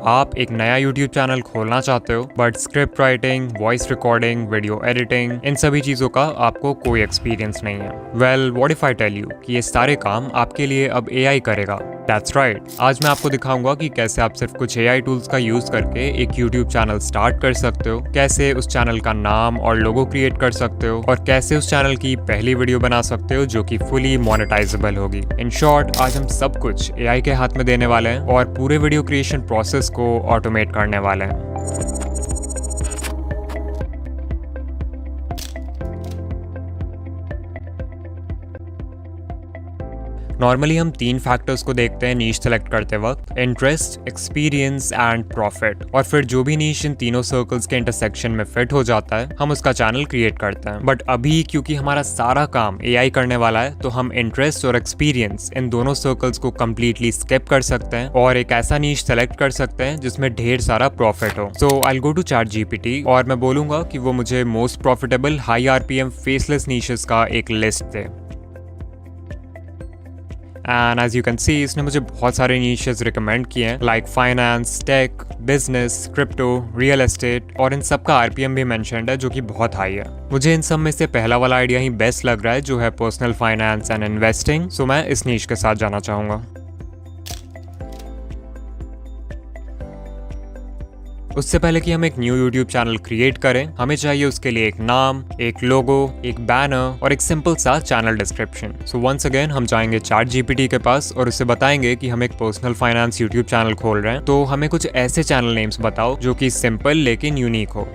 आप एक नया YouTube चैनल खोलना चाहते हो but script writing, voice recording, video editing, इन सभी चीज़ों का आपको कोई एक्सपीरियंस नहीं है। Well, what if I tell you कि ये सारे काम आपके लिए अब AI करेगा। That's right. आज मैं आपको दिखाऊंगा कि कैसे आप सिर्फ कुछ AI टूल्स का यूज करके एक YouTube चैनल स्टार्ट कर सकते हो, कैसे उस चैनल का नाम और लोगो क्रिएट कर सकते हो और कैसे उस चैनल की पहली वीडियो बना सकते हो जो कि फुली मोनेटाइजेबल होगी। इन शॉर्ट, आज हम सब कुछ AI के हाथ में देने वाले हैं और पूरे वीडियो क्रिएशन प्रोसेस को ऑटोमेट करने वाले हैं। नॉर्मली हम 3 फैक्टर्स को देखते हैं नीश सेलेक्ट करते वक्त: इंटरेस्ट, एक्सपीरियंस एंड प्रॉफिट। और फिर जो भी नीश इन तीनों सर्कल्स के इंटरसेक्शन में फिट हो जाता है, हम उसका चैनल क्रिएट करते हैं। बट अभी क्योंकि हमारा सारा काम AI करने वाला है, तो हम इंटरेस्ट और एक्सपीरियंस इन दोनों सर्कल्स को कम्प्लीटली स्किप कर सकते हैं और एक ऐसा नीश सेलेक्ट कर सकते हैं जिसमें ढेर सारा प्रॉफिट हो। सो आई गो टू ChatGPT और मैं बोलूंगा कि वो मुझे most profitable high RPM faceless niches का एक लिस्ट दे। And as you can see, इसने मुझे बहुत सारे नीशेस रिकमेंड किए हैं, like finance, tech, business, crypto, real estate, और इन सब का RPM भी मेंशन्ड है जो कि बहुत हाई है। मुझे इन सब में से पहला वाला आइडिया ही बेस्ट लग रहा है, जो है पर्सनल फाइनेंस एंड इन्वेस्टिंग। सो मैं इस नीश के साथ जाना चाहूँगा। उससे पहले कि हम एक न्यू YouTube चैनल क्रिएट करें, हमें चाहिए उसके लिए एक नाम, एक लोगो, एक बैनर और एक सिंपल सा channel description. So once again हम जाएंगे ChatGPT के पास और उससे बताएंगे कि हम एक पर्सनल फाइनेंस YouTube चैनल खोल रहे हैं, तो हमें कुछ ऐसे चैनल नेम्स बताओ जो कि सिंपल लेकिन यूनिक हो।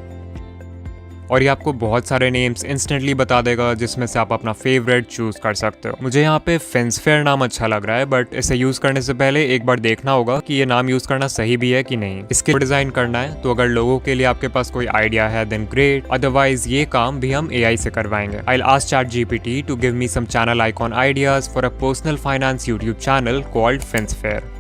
और ये आपको बहुत सारे नेम्स इंस्टेंटली बता देगा जिसमें से आप अपना फेवरेट चूज कर सकते हो। मुझे यहाँ पे फेंसफेयर नाम अच्छा लग रहा है, बट इसे यूज करने से पहले एक बार देखना होगा कि ये नाम यूज करना सही भी है कि नहीं। इसके डिजाइन करना है, तो अगर लोगों के लिए आपके पास कोई आइडिया है देन ग्रेट, अदरवाइज ये काम भी हम AI से करवाएंगे। I will ask ChatGPT to give me some channel icon ideas for a personal finance YouTube channel called Fencefare.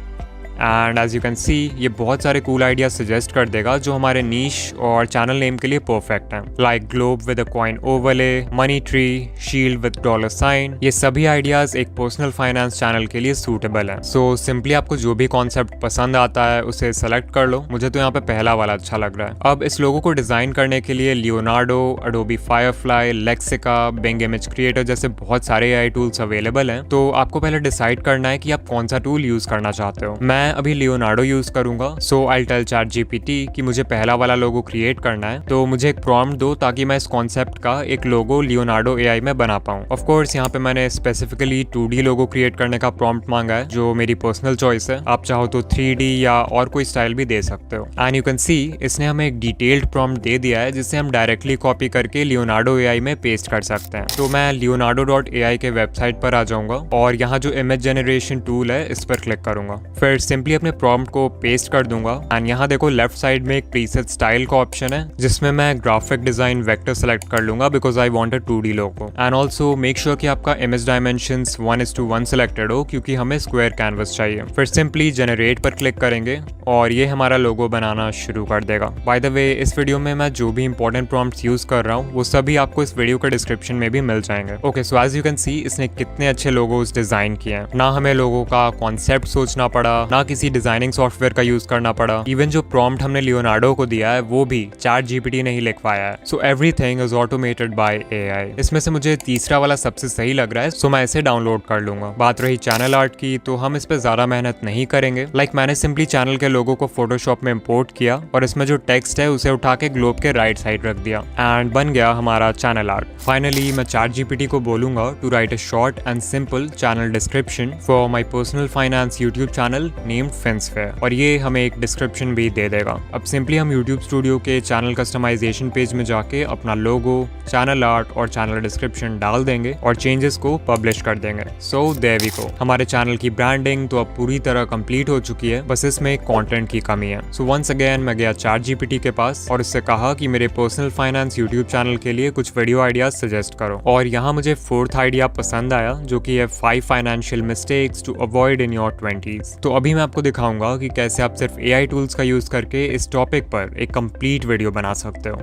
And as you can see, ये बहुत सारे कूल आइडियाज सजेस्ट कर देगा जो हमारे नीश और चैनल नेम के लिए परफेक्ट हैं, like globe with a coin overlay, money tree, shield with dollar sign. ये सभी आइडियाज एक पर्सनल फाइनेंस चैनल के लिए सूटेबल हैं। सो सिंपली आपको जो भी कॉन्सेप्ट पसंद आता है उसे सेलेक्ट कर लो। मुझे तो यहाँ पे पहला वाला अच्छा लग रहा है। अब इस लोगो को डिजाइन करने के लिए Leonardo, Adobe Firefly, Lexica, Bing image creator जैसे बहुत सारे AI टूल्स अवेलेबल हैं। तो आपको पहले डिसाइड करना है कि आप कौन सा टूल यूज करना चाहते हो। मैं अभी लियोनार्डो यूज करूंगा। सो आई टेल ChatGPT कि मुझे पहला वाला लोगो क्रिएट करना है, तो मुझे एक प्रॉम्प्ट दो ताकि मैं इस कॉन्सेप्ट का एक लोगो लियोनार्डो AI में बना पाऊं। ऑफ कोर्स यहाँ पे मैंने स्पेसिफिकली 2D लोगो क्रिएट करने का प्रॉम्प्ट मांगा है, जो मेरी पर्सनल चॉइस है। आप चाहो तो 3D या और कोई स्टाइल भी दे सकते हो। एंड यू कैन सी, इसने हमें एक डिटेल्ड प्रॉम्प्ट दे दिया है जिसे हम डायरेक्टली कॉपी करके लियोनार्डो AI में पेस्ट कर सकते हैं। तो मैं leonardo.ai के वेबसाइट पर आ जाऊंगा और यहाँ जो इमेज जनरेशन टूल है इस पर क्लिक करूंगा। फिर सिंपली अपने प्रॉम्प्ट को पेस्ट कर दूंगा। एंड यहाँ देखो लेफ्ट साइड में एक प्रीसेट स्टाइल का ऑप्शन है जिसमें मैं ग्राफिक डिजाइन वेक्टर सेलेक्ट कर लूंगा because I want a 2D logo. And also make sure कि आपका इमेज डायमेंशंस 1:1 सिलेक्टेड हो क्योंकि हमें स्क्वायर कैनवस चाहिए। फिर सिंपली जनरेट पर क्लिक करेंगे और ये हमारा लोगो बनाना शुरू कर देगा। बाय द वे, इस वीडियो में मैं जो भी इंपॉर्टेंट प्रॉम्प्ट्स यूज कर रहा हूँ वो सभी आपको इस वीडियो के डिस्क्रिप्शन में भी मिल जाएंगे। Okay, so as you can see, इसने कितने अच्छे लोगोस डिजाइन किए हैं। ना हमें लोगो का कॉन्सेप्ट सोचना पड़ा, ना किसी डिजाइनिंग सॉफ्टवेयर का यूज करना पड़ा। इवन जो प्रॉम्प्ट हमने लियोनार्डो को दिया है वो भी ChatGPT ने ही लिखवाया है। So everything is automated by AI। इसमें से मुझे तीसरा वाला सबसे सही लग रहा है, सो मैं इसे डाउनलोड कर लूंगा। बात रही चैनल आर्ट की, तो हम इस पे ज्यादा मेहनत नहीं करेंगे। मैंने सिंपली चैनल के लोगो को फोटोशॉप में इंपोर्ट किया और इसमें जो टेक्स्ट है उसे उठा के ग्लोब के राइट साइड रख दिया एंड बन गया हमारा चैनल आर्ट। फाइनली मैं ChatGPT को बोलूंगा to write a short and simple channel description for my personal finance YouTube channel named Fencefare, और ये हमें एक डिस्क्रिप्शन भी दे देगा। अब सिंपली हम YouTube स्टूडियो के चैनल कस्टमाइजेशन पेज में जाके अपना लोगो, चैनल आर्ट और चैनल डिस्क्रिप्शन डाल देंगे और चेंजेस को पब्लिश कर देंगे। सो देयर वी गो, हमारे चैनल की ब्रांडिंग तो अब पूरी तरह कंप्लीट हो चुकी है, बस इसमें कंटेंट की कमी है। सो वंस अगेन मैं गया ChatGPT के पास और उससे कहा कि मेरे पर्सनल फाइनेंस YouTube चैनल के लिए कुछ वीडियो आइडियाज सजेस्ट करो। और यहाँ मुझे 4th आइडिया पसंद आया जो कि है 5 financial mistakes to avoid in your 20s। तो अभी मैं आपको दिखाऊंगा कि कैसे आप सिर्फ AI टूल्स का यूज करके इस टॉपिक पर एक कंप्लीट वीडियो बना सकते हो।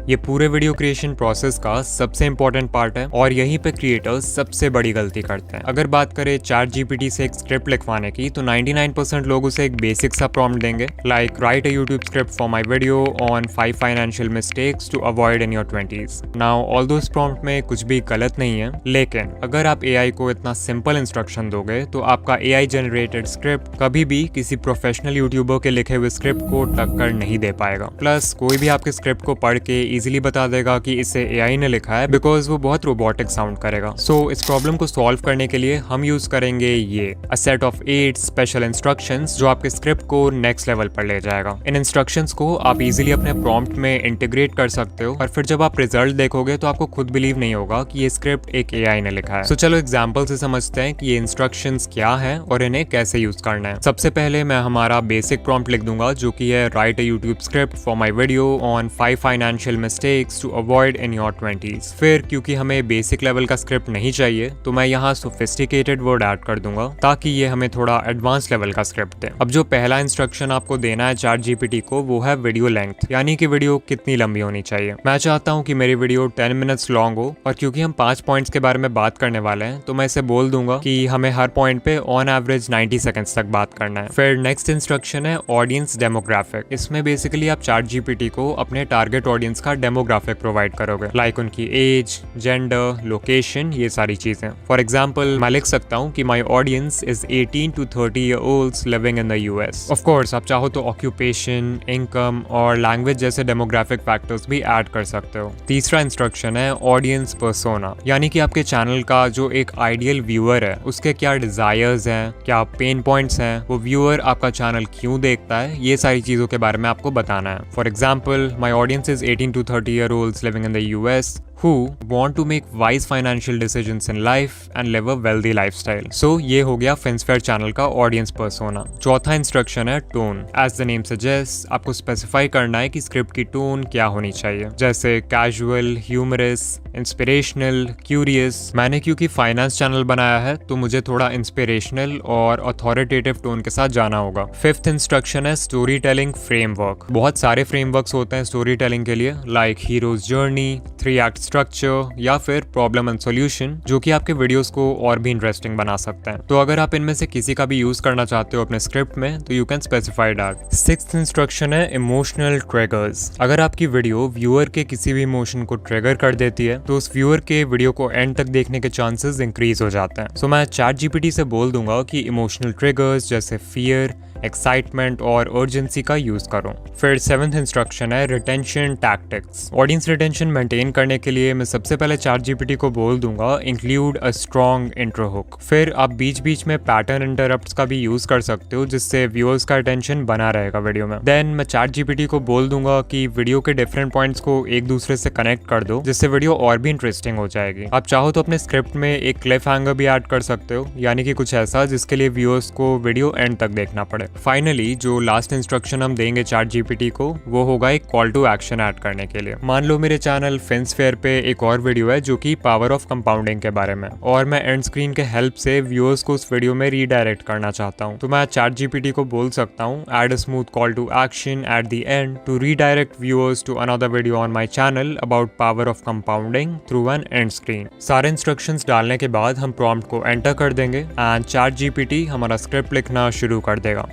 ये पूरे वीडियो क्रिएशन प्रोसेस का सबसे इंपॉर्टेंट पार्ट है और यहीं पे क्रिएटर्स सबसे बड़ी गलती करते हैं। अगर बात करें ChatGPT से एक स्क्रिप्ट लिखवाने की तो 99% लोग उसे एक बेसिक सा प्रॉम्प्ट देंगे, like write a YouTube script for my video on 5 financial mistakes to avoid in your 20s। Now all those prompt में कुछ भी गलत नहीं है, लेकिन अगर आप AI को इतना सिंपल इंस्ट्रक्शन दोगे तो आपका AI जनरेटेड स्क्रिप्ट कभी भी किसी प्रोफेशनल यूट्यूबर के लिखे हुए स्क्रिप्ट को टक्कर नहीं दे पाएगा। प्लस कोई भी आपके स्क्रिप्ट को पढ़ के इजीली बता देगा कि इसे AI ने लिखा है, बिकॉज वो बहुत रोबोटिक साउंड करेगा। सो इस प्रॉब्लम को सॉल्व करने के लिए हम यूज करेंगे ये a set of 8 special instructions जो आपके स्क्रिप्ट को नेक्स्ट लेवल पर ले जाएगा। इन इंस्ट्रक्शंस को आप इजीली अपने प्रॉम्प्ट में इंटीग्रेट कर सकते हो और फिर जब आप रिजल्ट देखोगे तो आपको खुद बिलीव नहीं होगा कि ये स्क्रिप्ट एक AI ने लिखा है। सो चलो एग्जांपल से समझते हैं कि ये इंस्ट्रक्शंस क्या है और इन्हें कैसे यूज करना है। सबसे पहले मैं हमारा बेसिक प्रॉम्प्ट लिख दूंगा जो कि है write a YouTube script for my video on 5 financial mistakes to avoid in your 20s। फिर क्योंकि हमें बेसिक लेवल का स्क्रिप्ट नहीं चाहिए तो मैं यहाँ सोफिस्टिकेटेड वर्ड ऐड कर दूंगा ताकि ये हमें थोड़ा एडवांस लेवल का स्क्रिप्ट दे। अब जो पहला इंस्ट्रक्शन आपको देना है ChatGPT को वो है वीडियो लेंथ, यानी कि वीडियो कितनी लंबी होनी चाहिए। मैं चाहता हूँ कि मेरी वीडियो 10 मिनट्स लॉन्ग हो और क्योंकि हम 5 पॉइंट्स के बारे में बात करने वाले हैं तो मैं इसे बोल दूंगा कि हमें हर पॉइंट पे ऑन एवरेज 90 सेकंड्स तक बात करना है। फिर नेक्स्ट इंस्ट्रक्शन है ऑडियंस डेमोग्राफिक। इसमें बेसिकली आप ChatGPT को अपने टारगेट ऑडियंस का डेमोग्राफिक प्रोवाइड करोगे, लाइक उनकी एज, जेंडर, लोकेशन, ये सारी चीजें। फॉर एग्जाम्पल मैं लिख सकता हूँ कि my audience is 18 to 30 year olds living in the US। Of course आप चाहो तो ऑक्यूपेशन, इनकम और लैंग्वेज जैसे डेमोग्राफिक फैक्टर्स भी ऐड कर सकते हो। तीसरा इंस्ट्रक्शन है ऑडियंस पर्सोना, यानी कि आपके चैनल का जो एक आइडियल व्यूअर है उसके क्या डिजायर्स हैं, क्या पेन पॉइंट्स हैं, वो व्यूअर आपका चैनल क्यों देखता है, ये सारी चीजों के बारे में आपको बताना है। For example my audience is 18 to 30 year olds living in the US who want to make wise financial decisions in life and live a wealthy lifestyle। So ये हो गया FinSphere चैनल का ऑडियंस पर्सोना। चौथा instruction है tone. As the name suggest आपको specify करना है कि स्क्रिप्ट की टोन क्या होनी चाहिए, जैसे कैजुअल, ह्यूमरस, इंस्पिरेशनल, क्यूरियस। मैंने क्योंकि फाइनेंस चैनल बनाया है तो मुझे थोड़ा इंस्पिरेशनल और अथॉरिटेटिव टोन के साथ जाना होगा। फिफ्थ इंस्ट्रक्शन है स्टोरी टेलिंग फ्रेमवर्क। बहुत सारे फ्रेमवर्क्स होते हैं स्टोरी टेलिंग के लिए, like heroes journey, 3 act structure या फिर प्रॉब्लम एंड सॉल्यूशन, जो कि आपके वीडियोस को और भी इंटरेस्टिंग बना सकते हैं। तो अगर आप इनमें से किसी का भी यूज करना चाहते हो अपने स्क्रिप्ट में तो you can specify that. Sixth instruction है इमोशनल ट्रिगर्स। अगर आपकी वीडियो व्यूअर के किसी भी इमोशन को ट्रिगर कर देती है तो उस व्यूअर के वीडियो को एंड तक देखने के चांसेस इंक्रीज हो जाते हैं। सो मैं ChatGPT से बोल दूंगा कि इमोशनल ट्रिगर्स जैसे फियर, एक्साइटमेंट और अर्जेंसी का यूज करो। फिर 7th इंस्ट्रक्शन है retention tactics. Audience retention maintain करने के लिए मैं सबसे पहले ChatGPT को बोल दूंगा include a strong intro hook. फिर आप बीच बीच में पैटर्न इंटरप्ट्स का भी यूज कर सकते हो जिससे व्यूअर्स का अटेंशन बना रहेगा वीडियो में। देन मैं ChatGPT को बोल दूंगा कि वीडियो के डिफरेंट पॉइंट्स को एक दूसरे से कनेक्ट कर दो जिससे वीडियो और भी इंटरेस्टिंग हो जाएगी। आप चाहो तो अपने स्क्रिप्ट में एक क्लिफ हैंगर भी ऐड कर सकते हो, यानी कि कुछ ऐसा जिसके लिए व्यूअर्स को वीडियो एंड तक देखना पड़े। फाइनली जो लास्ट इंस्ट्रक्शन हम देंगे ChatGPT को वो होगा एक कॉल टू एक्शन ऐड करने के लिए। मान लो मेरे चैनल FinSphere पे एक और वीडियो है जो कि पावर ऑफ कंपाउंडिंग के बारे में, और मैं एंड स्क्रीन के हेल्प से व्यूअर्स को उस वीडियो में रीडायरेक्ट करना चाहता हूँ। तो मैं ChatGPT को बोल सकता हूँ add a smooth call to action at the end to redirect viewers to another video on my channel about power of compounding through an end screen. सारे इंस्ट्रक्शंस डालने के बाद हम प्रॉम्प्ट को एंटर कर देंगे एंड ChatGPT हमारा script लिखना शुरू कर देगा।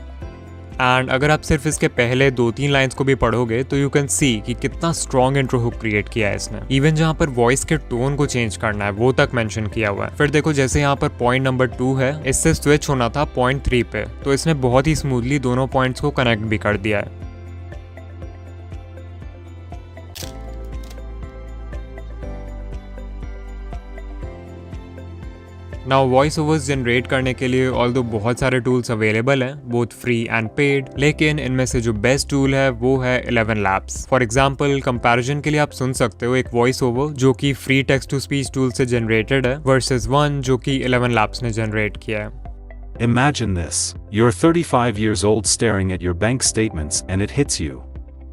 एंड अगर आप सिर्फ इसके पहले 2-3 लाइंस को भी पढ़ोगे तो यू कैन सी कि कितना स्ट्रॉन्ग इंट्रो हुक क्रिएट किया है इसने। इवन जहाँ पर वॉइस के टोन को चेंज करना है वो तक मेंशन किया हुआ है। फिर देखो जैसे यहाँ पर पॉइंट नंबर 2 है, इससे स्विच होना था पॉइंट 3 पे, तो इसने बहुत ही स्मूथली दोनों पॉइंट्स को कनेक्ट भी कर दिया है। नाउ वॉइस ओवर्स जनरेट करने के लिए ऑल्दो बहुत सारे टूल्स अवेलेबल हैं, बोथ फ्री एंड पेड, लेकिन इनमें से जो बेस्ट टूल है वो है 11 Labs। फॉर एग्जांपल कंपैरिजन के लिए आप सुन सकते हो एक वॉइस ओवर जो कि free text to speech tool से जनरेटेड है वर्सेस वन जो कि 11 Labs ने जनरेट किया है। Imagine this. You're 35 years old staring at your bank statements and it hits you.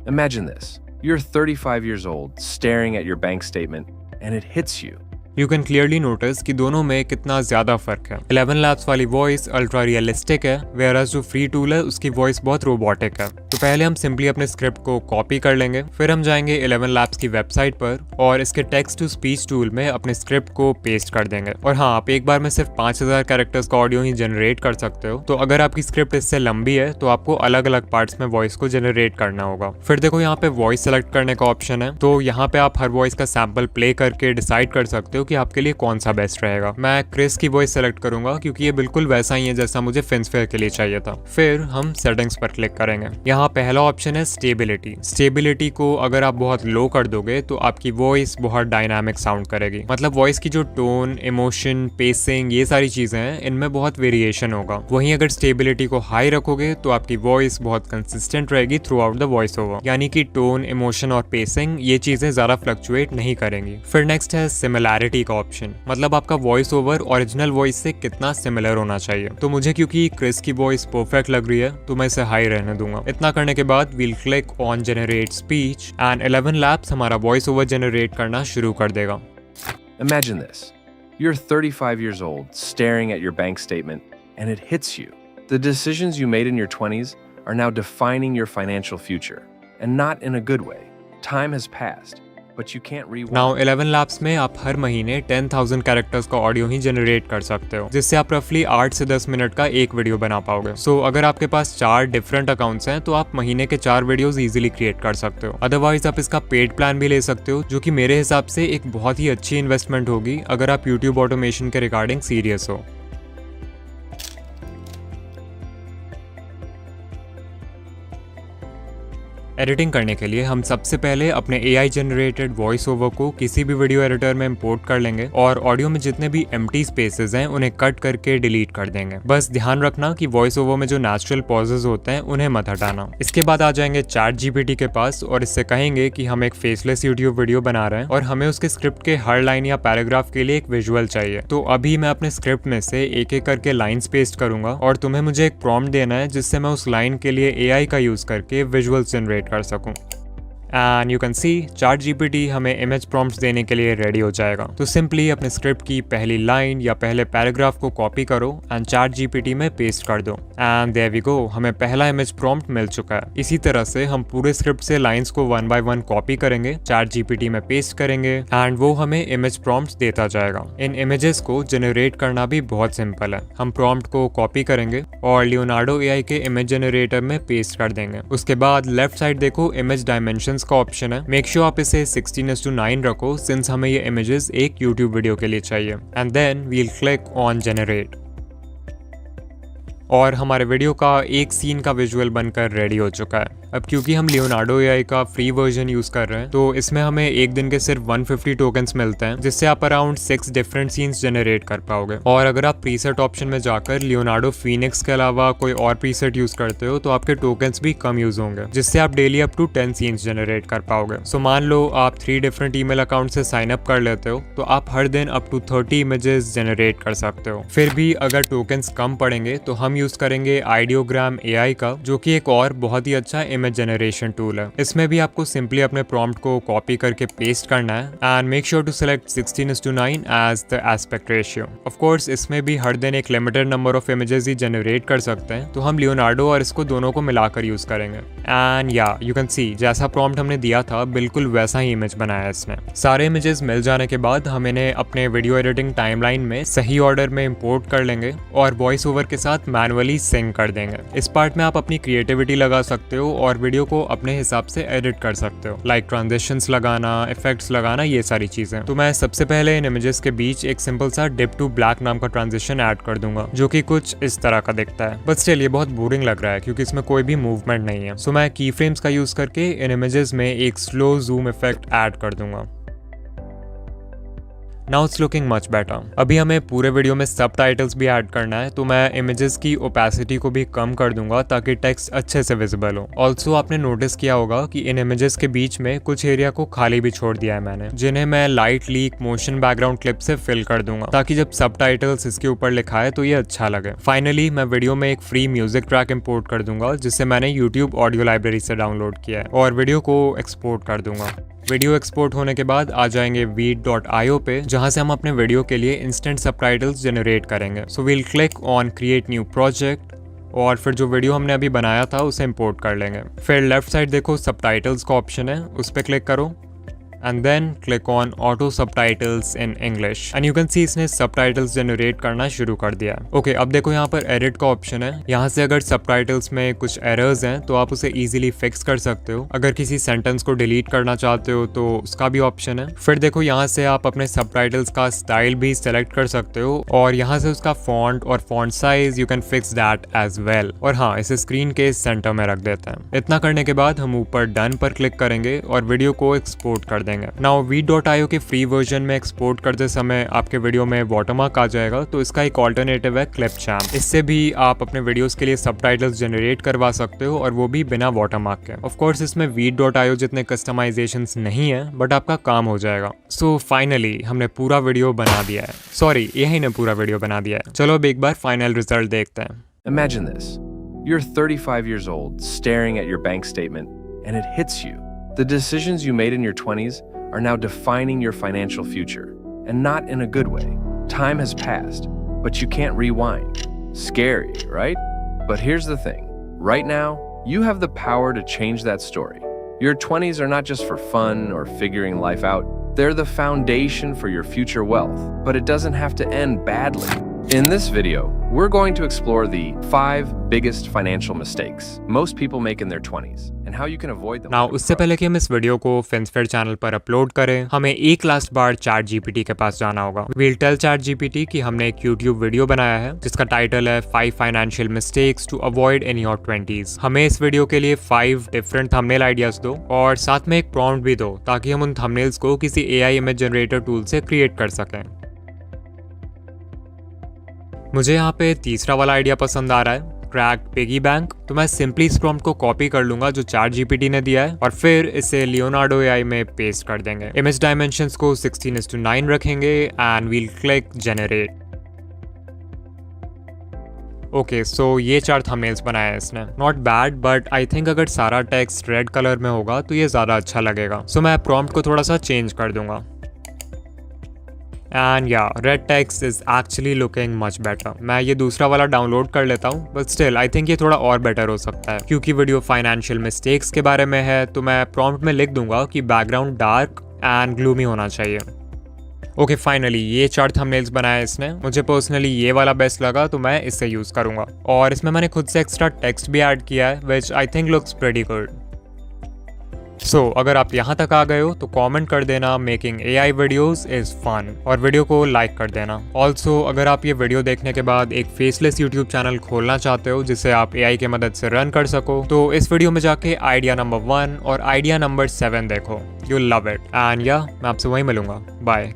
Imagine this. You're 35 years old staring at your bank statement and it hits you. You can clearly notice कि दोनों में कितना ज्यादा फर्क है। 11 labs वाली voice ultra realistic है, whereas जो फ्री टूल है उसकी वॉइस बहुत रोबोटिक है। तो पहले हम सिंपली अपने स्क्रिप्ट को कॉपी कर लेंगे, फिर हम जाएंगे 11 लैब्स की वेबसाइट पर और इसके टेक्स्ट टू स्पीच टूल में अपने स्क्रिप्ट को पेस्ट कर देंगे। और हाँ, आप एक बार में सिर्फ 5000 कैरेक्टर्स का ऑडियो ही जनरेट कर सकते हो, तो अगर आपकी स्क्रिप्ट इससे लंबी है तो आपको अलग अलग पार्ट्स में वॉइस को जनरेट करना होगा। फिर देखो यहाँ पे वॉइस सेलेक्ट करने का ऑप्शन है, तो यहाँ पे आप हर वॉइस का सैंपल प्ले करके डिसाइड कर सकते हो कि आपके लिए कौन सा बेस्ट रहेगा। मैं क्रिस की वॉइस सेलेक्ट करूंगा क्योंकि ये बिल्कुल वैसा ही है जैसा मुझे फिन्सफेयर के लिए चाहिए था। फिर हम सेटिंग्स पर क्लिक करेंगे। यहाँ पहला ऑप्शन है स्टेबिलिटी। स्टेबिलिटी को अगर आप बहुत लो कर दोगे तो आपकी वॉइस बहुत डायनामिक साउंड करेगी, मतलब वॉइस की जो टोन, इमोशन, पेसिंग, ये सारी चीजें हैं इनमें बहुत वेरिएशन होगा। वहीं अगर स्टेबिलिटी को हाई रखोगे तो आपकी वॉइस बहुत कंसिस्टेंट रहेगी through out the voice over, यानी कि टोन, इमोशन और पेसिंग ये चीजें ज्यादा फ्लक्चुएट नहीं करेंगी। फिर नेक्स्ट है सिमिलैरिटी का ऑप्शन, मतलब आपका वॉइस ओवर ओरिजिनल वॉइस से कितना सिमिलर होना चाहिए। तो मुझे क्योंकि क्रिस की वॉइस परफेक्ट लग रही है तो मैं इसे हाई रहने दूंगा। इतना करने के बाद we'll click on generate speech and 11 labs हमारा वॉइस ओवर जनरेट करना शुरू कर देगा। Imagine this. You're 35 years old, staring at your bank statement, and it hits you. The decisions you made in your 20s are now defining your financial future, and not in a good way. Time has passed, but you can't rewind. Now 11 Labs में आप हर महीने 10,000 characters का audio ही generate कर सकते हो, जिससे आप रफली 8 से 10 मिनट का एक वीडियो बना पाओगे। सो अगर आपके पास 4 डिफरेंट अकाउंट्स हैं तो आप महीने के 4 वीडियोस इजीली क्रिएट कर सकते हो। अदरवाइज आप इसका पेड प्लान भी ले सकते हो, जो कि मेरे हिसाब से एक बहुत ही अच्छी इन्वेस्टमेंट होगी अगर आप यूट्यूब ऑटोमेशन के रिगार्डिंग सीरियस हो। एडिटिंग करने के लिए हम सबसे पहले अपने AI जनरेटेड वॉइस ओवर को किसी भी वीडियो एडिटर में इंपोर्ट कर लेंगे और ऑडियो में जितने भी एम्प्टी स्पेसेस हैं उन्हें कट करके डिलीट कर देंगे। बस ध्यान रखना कि वॉइस ओवर में जो नेचुरल पॉजेज होते हैं उन्हें मत हटाना। इसके बाद आ जाएंगे चैट जीपीटी के पास और इससे कहेंगे कि हम एक फेसलेस यूट्यूब वीडियो बना रहे हैं और हमें उसके स्क्रिप्ट के हर लाइन या पैराग्राफ के लिए एक विजुअल चाहिए। तो अभी मैं अपने स्क्रिप्ट में से एक एक करके लाइन्स पेस्ट करूंगा और तुम्हें मुझे एक प्रॉम्प्ट देना है जिससे मैं उस लाइन के लिए AI का यूज करके विजुअल्स जनरेट कर सकूं। And you can C chat GPT हमें इमेज प्रॉम्प्ट्स देने के लिए रेडी हो जाएगा। तो सिंपली अपने स्क्रिप्ट की पहली लाइन या पहले पैराग्राफ को कॉपी करो एंड चैट जीपीटी में पेस्ट कर दो एंड देयर वी गो, हमें पहला इमेज प्रॉम्प्ट मिल चुका है। इसी तरह से हम पूरे स्क्रिप्ट से लाइंस को 1 बाय 1 कॉपी करेंगे, चैट जीपीटी में पेस्ट करेंगे एंड वो हमें इमेज प्रॉम्प्ट्स देता जाएगा। इन इमेजेस को जनरेट करना भी बहुत सिंपल है। हम प्रॉम्प्ट को कॉपी करेंगे और लियोनार्डो AI के इमेज जनरेटर में पेस्ट कर देंगे। उसके बाद लेफ्ट साइड देखो इमेज डायमेंशन का ऑप्शन है। मेक श्योर आप इसे 16:9 रखो सिंस हमें ये इमेजेस एक यूट्यूब वीडियो के लिए चाहिए and then we'll click on generate और हमारे वीडियो का एक सीन का विजुअल बनकर रेडी हो चुका है। अब क्योंकि हम लियोनार्डो AI का फ्री वर्जन यूज कर रहे हैं तो इसमें हमें एक दिन के सिर्फ 150 टोकन्स मिलते हैं, जिससे आप अराउंड 6 डिफरेंट सीन्स जनरेट कर पाओगे। और अगर आप प्रीसेट ऑप्शन में जाकर लियोनार्डो फीनिक्स के अलावा कोई और प्रीसेट यूज करते हो तो आपके टोकन्स भी कम यूज होंगे, जिससे आप daily up to 10 scenes generate कर पाओगे। सो मान लो आप 3 डिफरेंट ईमेल अकाउंट से साइन अप कर लेते हो तो आप हर दिन अप टू 30 इमेजेस जनरेट कर सकते हो। फिर भी अगर टोकन्स कम पड़ेंगे तो हम यूज करेंगे आइडियोग्राम AI का, जो कि एक और बहुत ही अच्छा इमेज जनरेशन टूल है। इसमें भी आपको सिंपली अपने प्रॉम्प्ट को कॉपी करके पेस्ट करना है and make sure to select 16:9 as the aspect ratio. Of course इसमें भी हर दिन एक लिमिटेड नंबर ऑफ इमेजेस ही जनरेट कर सकते हैं, तो हम लियोनार्डो और इसको दोनों को मिलाकर यूज करेंगे। एंड या यू कैन सी जैसा प्रॉम्प्ट हमने दिया था बिल्कुल वैसा ही इमेज बनाया इसने। सारे इमेजेस मिल जाने के बाद हम इन्हें अपने वीडियो एडिटिंग टाइमलाइन में सही ऑर्डर में इंपोर्ट कर लेंगे और वॉइस ओवर के साथ मैनुअली सिंक कर देंगे। इस पार्ट में आप अपनी क्रिएटिविटी लगा सकते हो और वीडियो को अपने हिसाब से एडिट कर सकते हो, लाइक ट्रांजिशंस लगाना, इफेक्ट्स लगाना, ये सारी चीजें। तो मैं सबसे पहले इन इमेजेस के बीच एक सिंपल सा डिप टू ब्लैक नाम का ट्रांजिशन ऐड कर दूंगा, जो कि कुछ इस तरह का दिखता है। बट स्टिल ये बहुत बोरिंग लग रहा है क्योंकि इसमें कोई भी मूवमेंट नहीं है। सो मैं की फ्रेम्स का यूज करके इन इमेजेस में एक स्लो जूम इफेक्ट ऐड कर दूंगा। Now it's looking much better. अभी हमें पूरे वीडियो में सबटाइटल्स भी ऐड करना है, तो मैं इमेजेस की ओपेसिटी को भी कम कर दूंगा ताकि टेक्स्ट अच्छे से विजिबल हो। ऑल्सो आपने नोटिस किया होगा कि इन इमेजेस के बीच में कुछ एरिया को खाली भी छोड़ दिया है मैंने, जिन्हें मैं light leak motion background clip से फिल कर दूंगा ताकि जब सबटाइटल्स इसके ऊपर लिखा है तो ये अच्छा लगे। फाइनली मैं वीडियो में एक फ्री म्यूजिक ट्रैक इंपोर्ट कर दूंगा जिसे मैंने यूट्यूब ऑडियो लाइब्रेरी से डाउनलोड किया है और वीडियो को एक्सपोर्ट कर दूंगा। वीडियो एक्सपोर्ट होने के बाद आ जाएंगे veed.io पे, जहां से हम अपने वीडियो के लिए इंस्टेंट सबटाइटल्स जनरेट करेंगे। So we'll click on create new project और फिर जो वीडियो हमने अभी बनाया था उसे इंपोर्ट कर लेंगे। फिर लेफ्ट साइड देखो सबटाइटल्स का ऑप्शन है, उस पर क्लिक करो and then click on auto subtitles in English and you can see इसने subtitles generate करना शुरू कर दिया। ओके, अब देखो यहाँ पर edit का ऑप्शन है। यहाँ से अगर subtitles में कुछ errors हैं तो आप उसे easily fix कर सकते हो। अगर किसी sentence को delete करना चाहते हो तो उसका भी ऑप्शन है। फिर देखो यहाँ से आप अपने subtitles का स्टाइल भी select कर सकते हो और यहाँ से उसका font और font size you can fix that as well। और हाँ, इसे स्क्रीन के सेंटर में रख देते हैं। इतना करने के बाद हम ऊपर डन पर क्लिक करेंगे और वीडियो को एक्सपोर्ट कर देंगे। नाउ veed.io के फ्री वर्जन में एक्सपोर्ट करते समय आपके वीडियो में वाटरमार्क आ जाएगा, तो इसका एक ऑल्टरनेटिव है क्लिपचैम्प। इससे भी आप अपने वीडियोस के लिए सबटाइटल्स जनरेट करवा सकते हो और वो भी बिना वाटरमार्क के। ऑफ कोर्स इसमें veed.io जितने कस्टमाइजेशंस नहीं है, बट आपका काम हो जाएगा। सो फाइनली हमने पूरा वीडियो बना दिया है। सॉरी, यही ने पूरा वीडियो बना दिया है। चलो अब एक बार फाइनल रिजल्ट देखते हैं। Imagine this. You're 35 years old, staring at your bank statement, and it hits you. The decisions you made in your 20s are now defining your financial future, and not in a good way. Time has passed, but you can't rewind. Scary, right? But here's the thing. Right now, you have the power to change that story. Your 20s are not just for fun or figuring life out. They're the foundation for your future wealth, but it doesn't have to end badly. In this video, we're going to explore the 5 biggest financial mistakes most people make in their 20s and how you can avoid them. Now, उससे पहले कि हम इस video को FinSphere channel पर upload करें, हमें एक लास्ट बार ChatGPT के पास जाना होगा। We'll tell ChatGPT कि हमने एक YouTube वीडियो बनाया है जिसका टाइटल है 5 Financial Mistakes to Avoid in Your 20s। हमें इस वीडियो के लिए 5 डिफरेंट थंबनेल आइडियाज दो और साथ में एक प्रॉम्प्ट भी दो ताकि हम उन थंबनेल्स को किसी AI इमेज जनरेटर टूल से क्रिएट कर सकें। मुझे यहाँ पे तीसरा वाला आइडिया पसंद आ रहा है, क्रैक्ड पिगी बैंक। तो मैं सिंपली इस प्रॉम्प्ट को कॉपी कर लूंगा जो ChatGPT ने दिया है और फिर इसे Leonardo AI में पेस्ट कर देंगे। इमेज डायमेंशंस को 16:9 रखेंगे and we'll click generate. Okay, so ये 4 थंबनेल्स बनाए हैं इसने। Not bad, but I think अगर सारा टेक्स्ट रेड कलर में होगा तो ये ज्यादा अच्छा लगेगा। सो मैं प्रॉम्प्ट को थोड़ा सा चेंज कर दूंगा। एंड या red text is actually looking much better. मैं ये दूसरा वाला डाउनलोड कर लेता हूँ, बट स्टिल आई थिंक ये थोड़ा और बेटर हो सकता है। क्योंकि वीडियो फाइनेंशियल मिस्टेक्स के बारे में है तो मैं प्रॉम्प्ट में लिख दूंगा कि बैकग्राउंड डार्क एंड ग्लूमी होना चाहिए। ओके, फाइनली ये 4 थंबनेल्स बनाए इसने। मुझे पर्सनली ये वाला बेस्ट लगा तो मैं इससे यूज करूंगा और इसमें मैंने खुद से एक्स्ट्रा टेक्स्ट भी ऐड किया है which I think looks pretty good. So अगर आप यहाँ तक आ गए हो तो कमेंट कर देना making AI videos is fun और वीडियो को लाइक कर देना। ऑल्सो अगर आप ये वीडियो देखने के बाद एक फेसलेस YouTube चैनल खोलना चाहते हो जिसे आप AI की मदद से रन कर सको तो इस वीडियो में जाके आइडिया नंबर 1 और आइडिया नंबर 7 देखो, यू लव इट। एंड या मैं आपसे वहीं मिलूंगा। बाय।